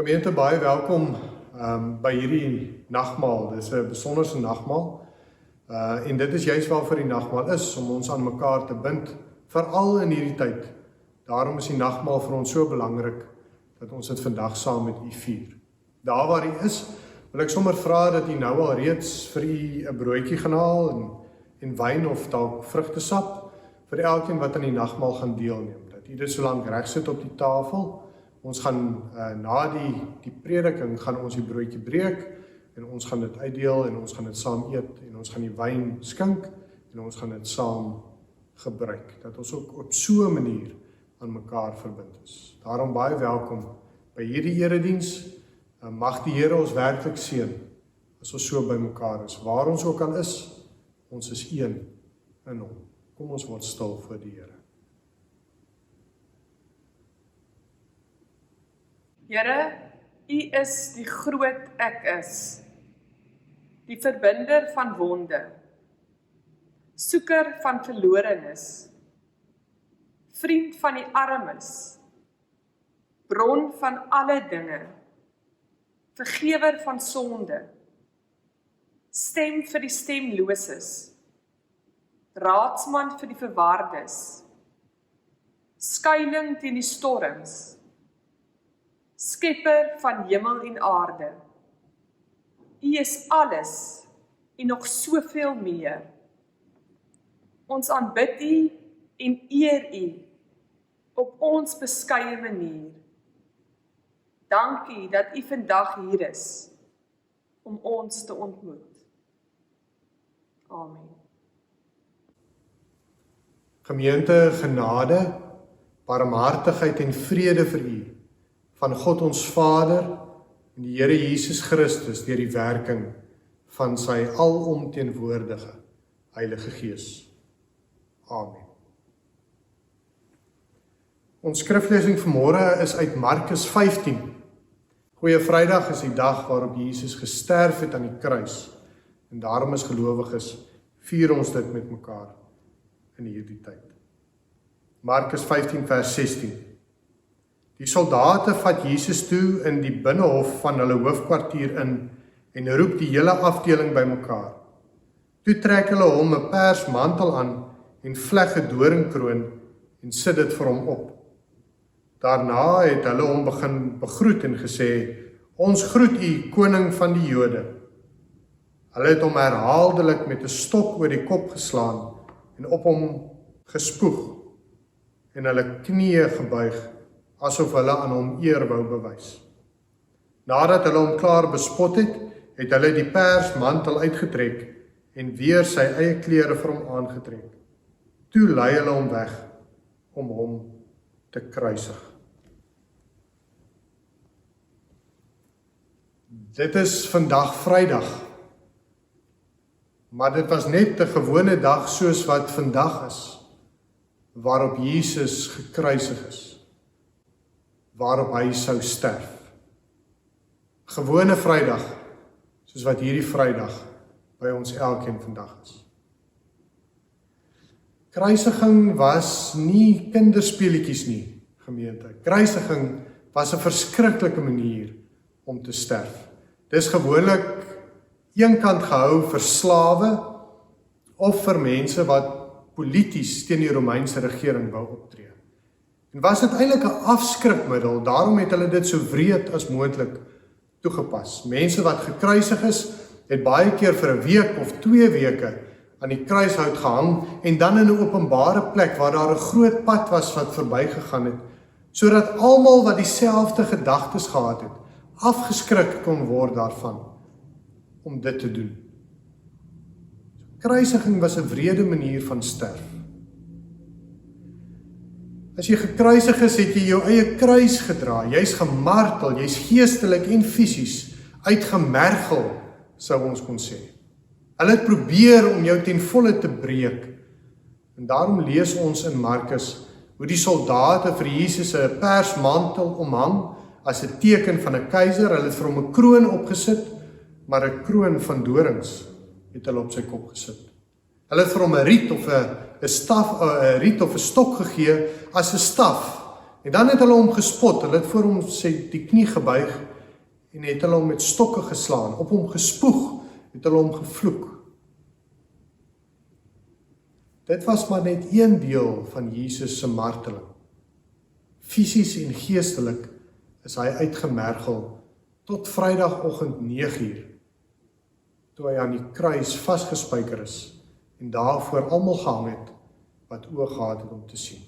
Gemeente, baie welkom by hierdie nagmaal. Dis 'n besonderse nagmaal. En dit is juist waarvoor die nagmaal is, om ons aan mekaar te bind, veral in hierdie tyd. Daarom is die nagmaal vir ons so belangrik, dat ons dit vandag saam met u vier. Daar waar u is, wil ek sommer vra dat u nou al reeds vir u 'n broodjie gaan haal, en wyn of dalk vrugtesap, vir elkeen wat aan die nagmaal gaan deelneem. Dat u dit so lank reg sit op die tafel. Ons gaan na die prediking gaan ons die broodjie breek en ons gaan dit uitdeel en ons gaan dit saam eet en ons gaan die wyn skink en ons gaan dit saam gebruik. Dat ons ook op so 'n manier aan mekaar verbind is. Daarom baie welkom by hierdie erediens. Mag die Here ons werklik seën as ons so by mekaar is. Waar ons ook al is, ons is een in hom. Kom ons word stil voor die Here. Here, U is die groot ek is, die verbinder van wonde, soeker van verlorenes, vriend van die armes, bron van alle dinge, vergewer van sonde, stem vir die stemloses, raadsman vir die verwardes, skuiling teen die storms, Skepper van hemel en aarde. U is alles en nog soveel meer. Ons aanbid U en eer U op ons beskeie manier. Dankie dat U vandag hier is om ons te ontmoet. Amen. Gemeente, genade, barmhartigheid en vrede vir u van God ons Vader en die Here Jesus Christus deur die werking van sy alomteenwoordige Heilige Gees. Amen. Ons skriflesing vanmôre is uit Markus 15. Goeie Vrydag is die dag waarop Jesus gesterf het aan die kruis. En daarom as gelowiges vier ons dit met mekaar in hierdie tyd. Markus 15 vers 16. Die soldate vat Jesus toe in die binnehof van hulle hoofkwartier in en roep die hele afdeling bymekaar. Toe trek hulle hom 'n pers mantel aan en vleg 'n doringkroon en sit dit vir hom op. Daarna het hulle hom begin begroet en gesê: "Ons groet u, koning van die Jode." Hulle het hom herhaaldelik met 'n stok oor die kop geslaan en op hom gespoeg en hulle knieë gebuig, asof hulle aan hom eer wou bewys. Nadat hulle hom klaar bespot het, het hulle die persmantel uitgetrek en weer sy eie klere vir hom aangetrek. Toe lei hulle hom weg om hom te kruisig. Dit is vandag Vrydag, maar dit was net 'n gewone dag soos wat vandag is, waarop Jesus gekruisig is, waarop hy sou sterf. Gewone Vrydag, soos wat hierdie Vrydag by ons elkeen vandag is. Kruisiging was nie kinderspeletjies nie, gemeente. Kruisiging was 'n verskriklike manier om te sterf. Dis gewoonlik eenkant gehou vir slawe of vir mense wat polities teen die Romeinse regering wou optree. En was dit eintlik 'n afskrikmiddel, daarom het hulle dit so wreed as moontlik toegepas. Mense wat gekruisig is, het baie keer vir 'n week of 2 weke aan die kruishout gehang en dan in 'n openbare plek waar daar 'n groot pad was wat verbygegaan het, sodat almal wat dieselfde gedagtes gehad het, afgeskrik kon word daarvan om dit te doen. Kruisiging was 'n wrede manier van sterf. As jy gekruisig is, het jy jou eie kruis gedra. Jy's gemartel, jy's geestelik en fisies uitgemergel, sou ons kon sê. Hulle het probeer om jou ten volle te breek. En daarom lees ons in Markus hoe die soldate vir Jesus 'n persmantel omhang as 'n teken van 'n keiser. Hulle het vir hom 'n kroon opgesit, maar 'n kroon van dorings het hulle op sy kop gesit. Hulle het vir hom 'n riet of 'n riet of 'n stok gegee as 'n staf. En dan het hulle hom gespot. Hulle het voor hom die knie gebuig en het hulle hom met stokke geslaan, op hom gespoeg, het hulle hom gevloek. Dit was maar net een deel van Jesus se marteling. Fisies en geestelik is hy uitgemergel tot Vrydagoggend 9:00, toe hy aan die kruis vasgespijker is en daarvoor almal gehang het wat oë gehad het om te sien.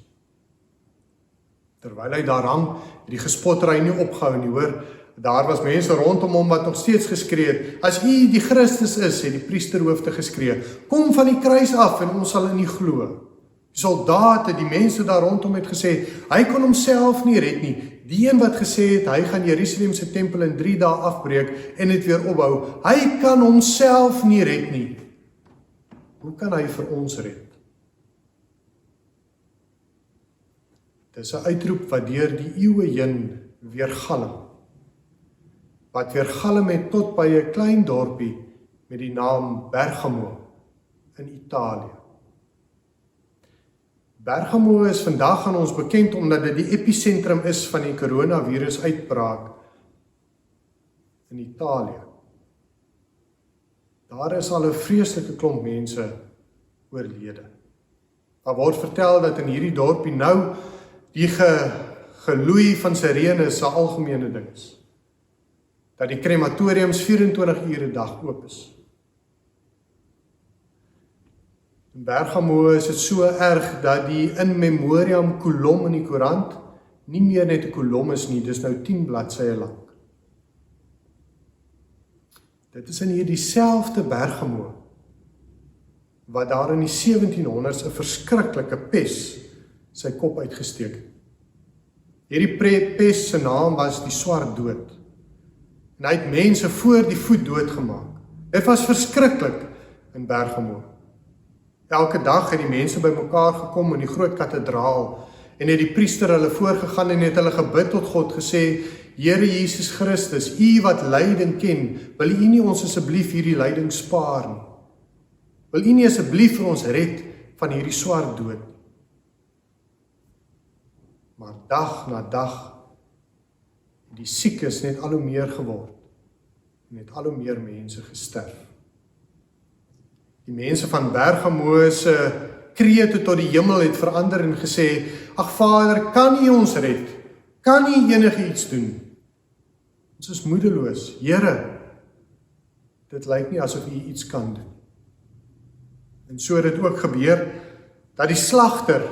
Terwyl hy daar hang, het die gespottery nie opgehou nie, hoor. Daar was mense rondom hom wat nog steeds geskree het, as U die Christus is, het die priesterhoofde geskree, kom van die kruis af en ons sal in U glo. Die soldate, die mense daar rondom het gesê, hy kon homself nie red nie. Die een wat gesê het, hy gaan Jerusalem se tempel in 3 dae afbreek en dit weer opbou, hy kan homself nie red nie. Hoe kan hy vir ons red? Dis 'n uitroep wat deur die eeue heen weergalm. Wat weergalm het tot by 'n klein dorpie met die naam Bergamo in Italië. Bergamo is vandag aan ons bekend omdat dit die episentrum is van die coronavirus uitbraak in Italië. Daar is al 'n vreeslike klomp mense oorlede. Daar word vertel dat in hierdie dorpie nou die geloei van sirenes 'n algemene ding is. Dat die krematoriums 24 ure 'n dag oop is. In Bergamo is dit so erg dat die in memoriam kolom in die koerant nie meer net 'n kolom is nie, dis nou 10 bladsye lank. Dit is in hierdie selfde Bergamo wat daar in die 1700s 'n verskriklike pes sy kop uitgesteek het. Hierdie pes se naam was die swart dood. En hy het mense voor die voet doodgemaak. Dit was verskriklik in Bergamo. Elke dag het die mense bymekaar gekom in die groot kathedraal en het die priester hulle voorgegaan en het hulle gebid tot God gesê, Here Jesus Christus, U wat lyding ken, wil U nie ons asseblief hierdie lyding spaar nie? Wil U nie asseblief vir ons red van hierdie swart dood? Maar dag na dag die siekes net al hoe meer geword en het al hoe meer mense gesterf. Die mense van Bergamo se krete tot die hemel het verander en gesê, ag Vader, kan U ons red? Kan U enigiets doen? Ons is moedeloos. Here, dit lyk nie asof U iets kan doen. En so het dit ook gebeur, dat die slagter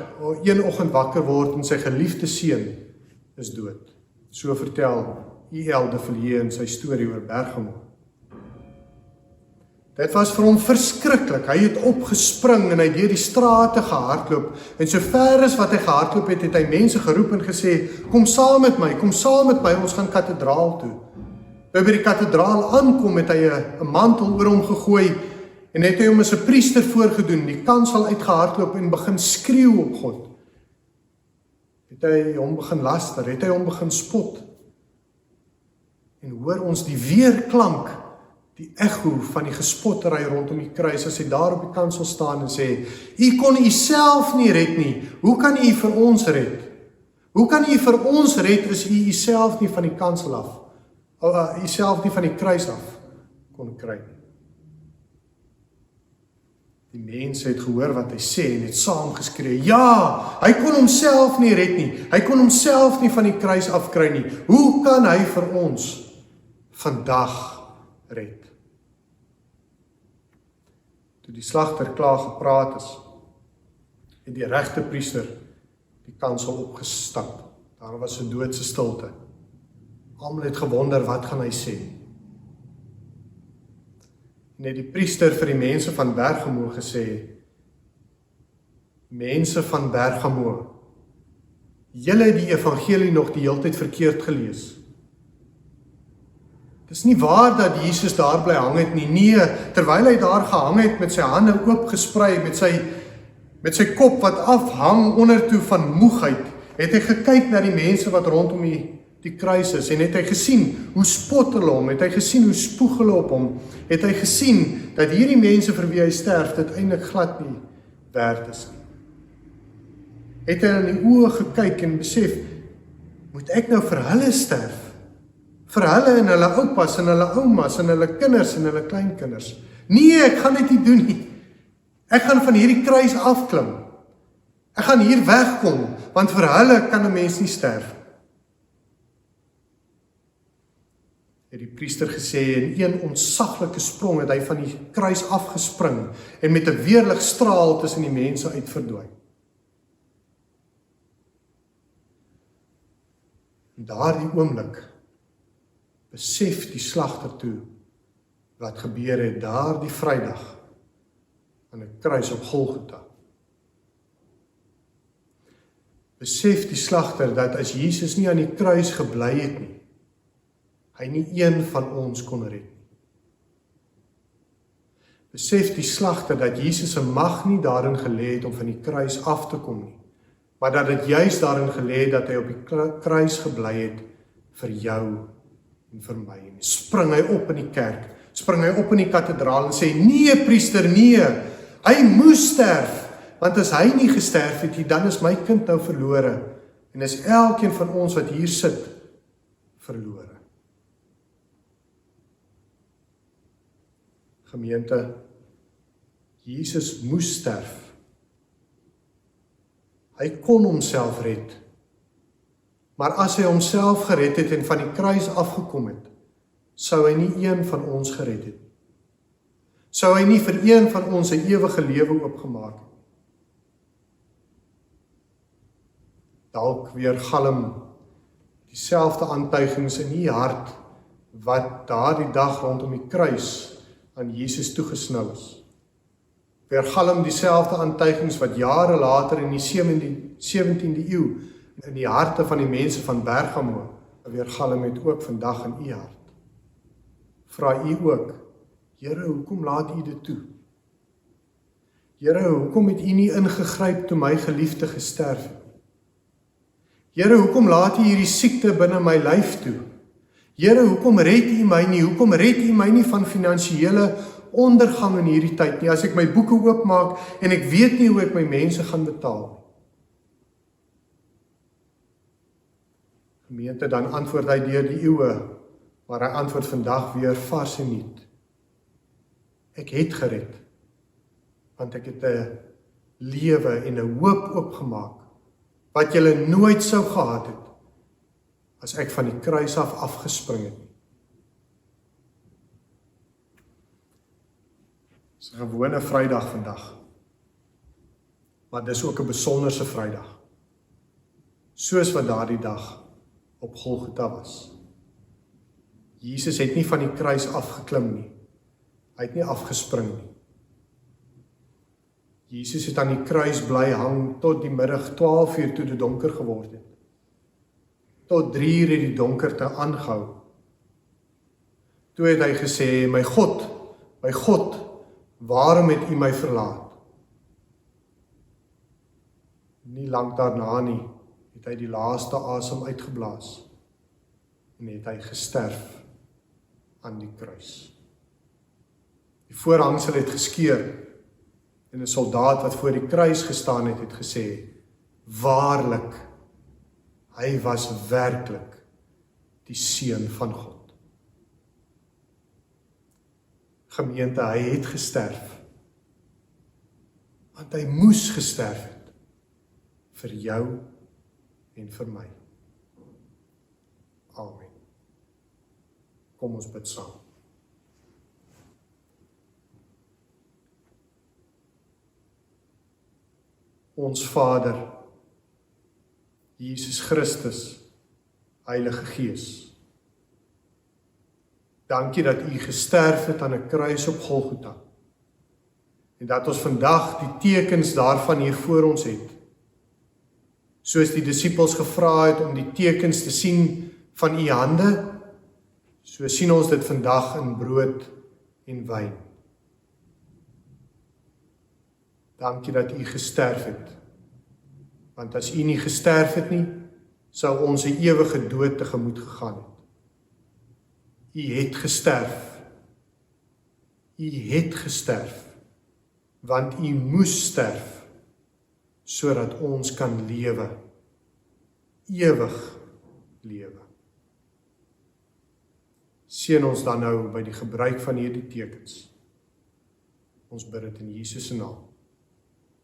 een oggend wakker word en sy geliefde seun is dood. So vertel E.L. de Villiers in sy storie oor Bergamo. Dit was vir hom verskriklik. Hy het opgespring en hy het deur die strate gehardloop. En so ver as wat hy gehardloop het, het hy mense geroep en gesê, kom saam met my, ons gaan kathedraal toe. Toe by die kathedraal aankom, het hy 'n mantel oor hom gegooi en het hy hom as 'n priester voorgedoen, die kansel uitgehardloop en begin skreeu op God. Het hy hom begin laster, het hy hom begin spot. En hoor ons die weerklank, die echo van die gespottery rondom die kruis, as hy daar op die kansel staan en sê, U kon U self nie red nie, hoe kan U vir ons red? Hoe kan U vir ons red as U self nie van die kansel af, U self nie van die kruis af kon kry nie? Die mense het gehoor wat hy sê en het saam geskree, ja, hy kon homself nie red nie, hy kon homself nie van die kruis afkry nie, hoe kan hy vir ons vandag red? Toe die slagter klaar gepraat is, het die regte priester die kansel opgestap. Daar was 'n doodse stilte. Almal het gewonder, wat gaan hy sê? En het die priester vir die mense van Bergamo gesê, mense van Bergamo, julle het die evangelie nog die hele tyd verkeerd gelees. Dis nie waar dat Jesus daar bly hang het nie. Nee, terwyl hy daar gehang het met sy hande oopgesprei, met sy kop wat afhang ondertoe van moegheid, het hy gekyk na die mense wat rondom die kruis is, en het hy gesien hoe spot hulle hom, het hy gesien hoe spoeg hulle op hom, het hy gesien dat hierdie mense vir wie hy sterf, dit eintlik glad nie werd is nie. Het hy in die oë gekyk en besef, moet ek nou vir hulle sterf? vir hulle en hulle oupas en hulle oumas en hulle kinders en hulle kleinkinders. Nee, ek gaan dit nie doen nie. Ek gaan van hierdie kruis afklim. Ek gaan hier wegkom, want vir hulle kan 'n mens nie sterf. Het die priester gesê, in een ontsaglike sprong het hy van die kruis afgespring en met 'n weerligstraal tussen die mense uit verdwyn. In daardie oomblik besef die slagter toe wat gebeur het daardie Vrydag aan 'n kruis op Golgotha. Besef die slagter dat as Jesus nie aan die kruis gebly het nie, hy nie een van ons kon red nie. Besef die slagter dat Jesus se mag nie daarin gelê het om van die kruis af te kom nie, maar dat dit juis daarin gelê het dat hy op die kruis gebly het vir jou en vir my. En spring hy op in die kerk, spring hy op in die kathedraal en sê, nee priester, nee, hy moes sterf, want as hy nie gesterf het, dan is my kind nou verlore, en is elkeen van ons wat hier sit, verlore. Gemeente, Jesus moes sterf. Hy kon homself red. Maar as hy homself gered het en van die kruis afgekom het, sou hy nie een van ons gered het. Sou hy nie vir een van ons 'n ewige lewe oopgemaak het. Dalk weer galm dieselfde aantuigings in u hart wat daardie dag rondom die kruis aan Jesus toegesnou is. Weergalm dieselfde aantuigings wat jare later in die 17de eeu in die harte van die mense van Bergamo weergalm het ook vandag in u hart. Vra u ook, Here, hoekom laat u dit toe? Here, hoekom het u nie ingegryp toe my geliefde gesterf het? Here, hoekom laat u hierdie siekte binne my lyf toe? Here, hoekom red u my nie? Hoekom red u my nie van finansiële ondergang in hierdie tyd nie? As ek my boeke oopmaak en ek weet nie hoe ek my mense gaan betaal. Gemeente, dan antwoord hy deur die eeue, maar hy antwoord vandag weer vars en nuut. Ek het gered, want ek het 'n lewe en 'n hoop oopgemaak, wat julle nooit sou gehad het, as ek van die kruis af afgespring het. Dis 'n gewone Vrydag vandag, maar dis ook 'n besonderse Vrydag, soos wat daardie dag op Golgotha was. Jesus het nie van die kruis afgeklim nie, hy het nie afgespring nie. Jesus het aan die kruis bly hang tot die middag 12 uur toe dit donker geword het. Tot 3 uur het die donkerte aangehou. Toe het hy gesê, my God, waarom het u my verlaat? Nie lank daarna nie, het hy die laaste asem uitgeblaas en het hy gesterf aan die kruis. Die voorhangsel het geskeur en 'n soldaat wat voor die kruis gestaan het, het gesê, waarlik, hy was werklik die seun van God. Gemeente, hy het gesterf, want hy moes gesterf het, vir jou en vir my. Amen. Kom ons bid saam. Ons Vader, Jesus Christus, Heilige Gees. Dankie dat u gesterf het aan 'n kruis op Golgotha. En dat ons vandag die tekens daarvan hier voor ons het. Soos die disippels gevra het om die tekens te sien van u hande, so sien ons dit vandag in brood en wyn. Dankie dat u gesterf het. Want as u nie gesterf het nie, sou ons 'n ewige dood tegemoet gegaan het. U het gesterf. U het gesterf, want u moes sterf, sodat ons kan lewe, ewig lewe. Seën ons dan nou by die gebruik van hierdie tekens. Ons bid dit in Jesus se naam.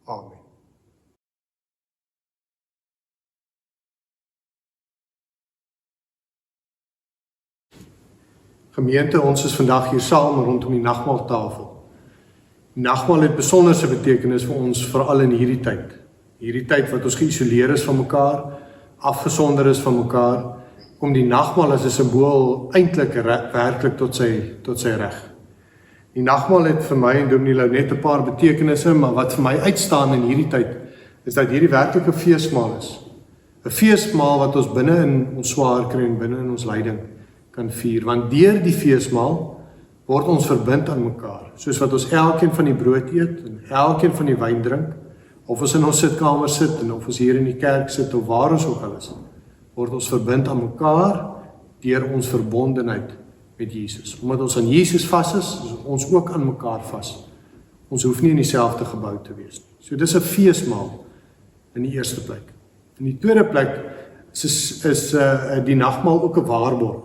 Amen. Gemeente, ons is vandag hier saam rondom die nagmaaltafel. Die nagmaal het besonderse betekenis vir ons, veral in hierdie tyd. Hierdie tyd wat ons geïsoleer is van mekaar, afgesonder is van mekaar, kom die nagmaal as 'n simbool eintlik werklik tot sy reg. Die nagmaal het vir my en Dominee Lou net 'n paar betekenisse, maar wat vir my uitstaan in hierdie tyd, is dat hierdie werklik 'n feesmaal is. 'n Feesmaal wat ons binne in ons swaar kry en binne in ons lyding kan vier, want deur die feesmaal word ons verbind aan mekaar, soos wat ons elkeen van die brood eet en elkeen van die wyn drink, of ons in ons sitkamer sit en of ons hier in die kerk sit of waar ons ook al is, word ons verbind aan mekaar deur ons verbondenheid met Jesus. Omdat ons aan Jesus vas is ons ook aan mekaar vas. Ons hoef nie in dieselfde gebou te wees nie. So dis 'n feesmaal in die eerste plek. In die tweede plek is die nagmaal ook 'n waarborg.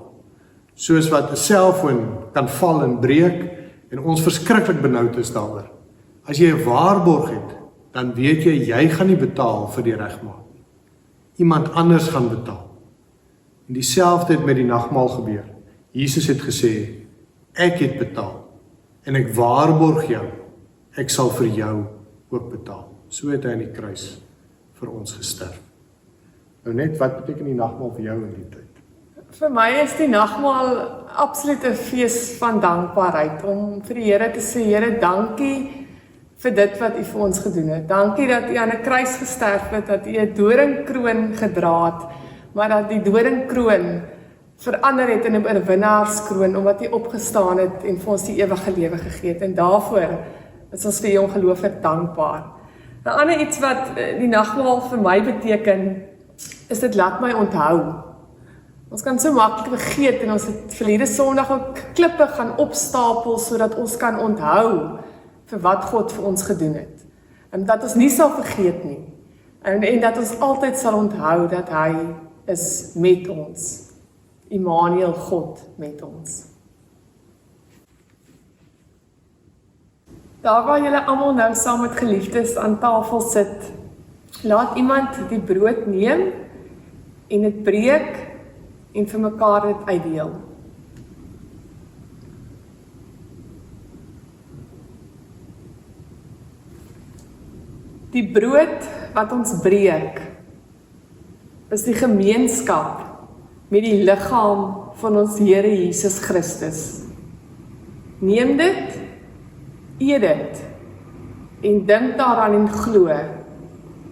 Soos wat 'n selfoon kan val en breek en ons verskriklik benoud is daaroor. As jy 'n waarborg het, dan weet jy gaan nie betaal vir die regmaak. Iemand anders gaan betaal. En dieselfde het met die nagmaal gebeur. Jesus het gesê, ek het betaal en ek waarborg jou, ek sal vir jou ook betaal. So het hy aan die kruis vir ons gesterf. Nou net, wat beteken die nagmaal vir jou in die tyd? Vir my is die nagmaal absoluut 'n fees van dankbaarheid, om vir die Here te sê, Here, dankie vir dit wat U vir ons gedoen het. Dankie dat U aan 'n kruis gesterf het, dat U 'n doringkroon gedra het, maar dat die doringkroon verander het in 'n oorwinnaarskroon, omdat U opgestaan het en vir ons die ewige lewe gegee het. En daarvoor is ons vir U ongelooflik dankbaar. 'n Ander iets wat die nagmaal vir my beteken, is dit laat my onthou. Ons kan so maklik vergeet en ons het verlede Sondag ook klippe gaan opstapel sodat ons kan onthou vir wat God vir ons gedoen het. En dat ons nie sal vergeet nie. En dat ons altyd sal onthou dat hy is met ons. Immanuel, God met ons. Daar waar julle almal nou saam met geliefdes aan tafel sit, laat iemand die brood neem en dit breek en vir mekaar dit uitdeel. Die brood wat ons breek, is die gemeenskap met die liggaam van ons Here Jesus Christus. Neem dit, eet dit, en dink daaraan en glo,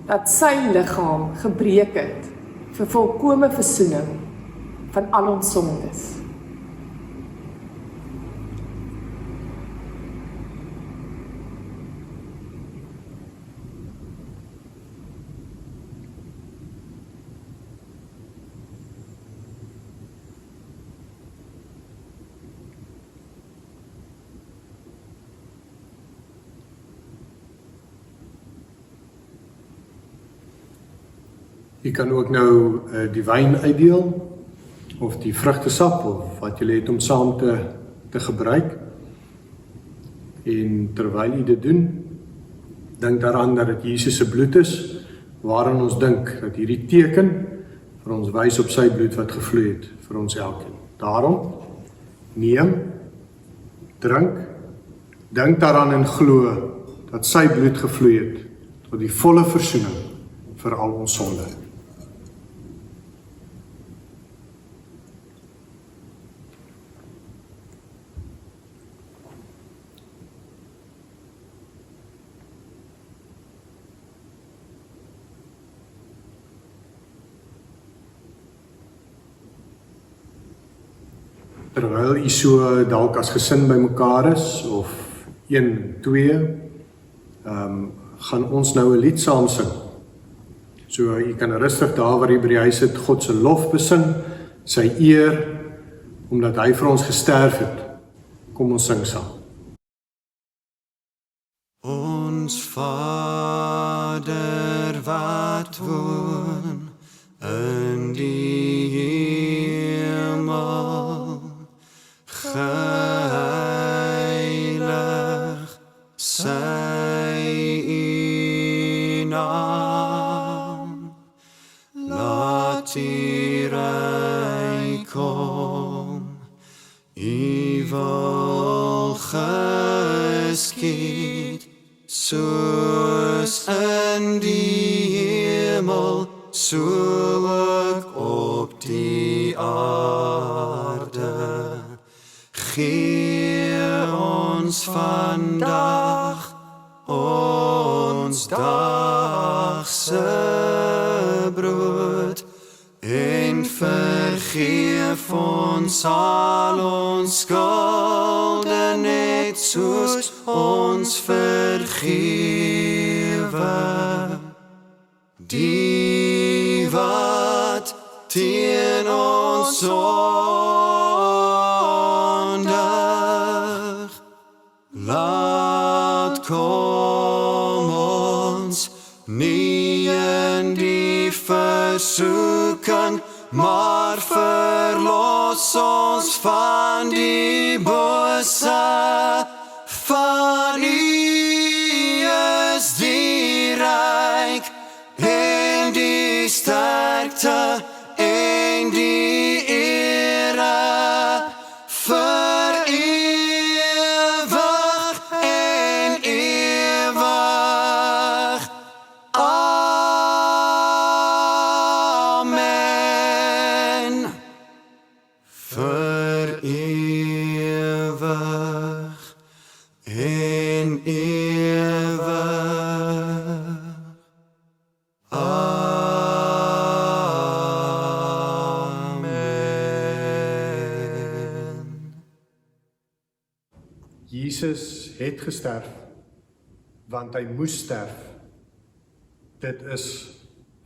dat sy liggaam gebreek het, vir volkome versoening van al ons sondes. Jy kan ook nou die wyn uitdeel, of die vrugtesap, of wat jy het om saam te gebruik. En terwyl jy dit doen, dink daaraan dat dit Jesus se bloed is, waarin ons dink dat hierdie teken vir ons wys op sy bloed wat gevloei het vir ons elkeen. Daarom, neem, drink, dink daaraan en glo dat sy bloed gevloei het tot die volle versoening vir al ons sonde. Terwyl jy so dalk as gesin by mekaar is, of 1, 2, gaan ons nou 'n lied saam sing. So jy kan rustig daar waar jy by die huis sit, God se lof besing, sy eer, omdat hy vir ons gesterf het. Kom ons sing saam. Ons Vader wat woon in die hemel, geskied, soos in die hemel, so ook op die aarde. Gee ons vandag ons dagse brood, en vergeef ons al ons skulde, net soos ons vergewe die wat teen ons sondig. Laat kom ons nie in die versoeking, maar verlos ons van die bose. Van U is die ryk en die sterkte en die ere vir ewig en ewig. Amen. Vir ewig en ewig. Amen. Jesus het gesterf, want hy moes sterf. Dit is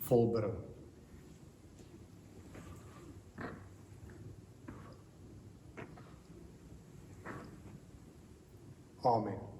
volbring. Amen.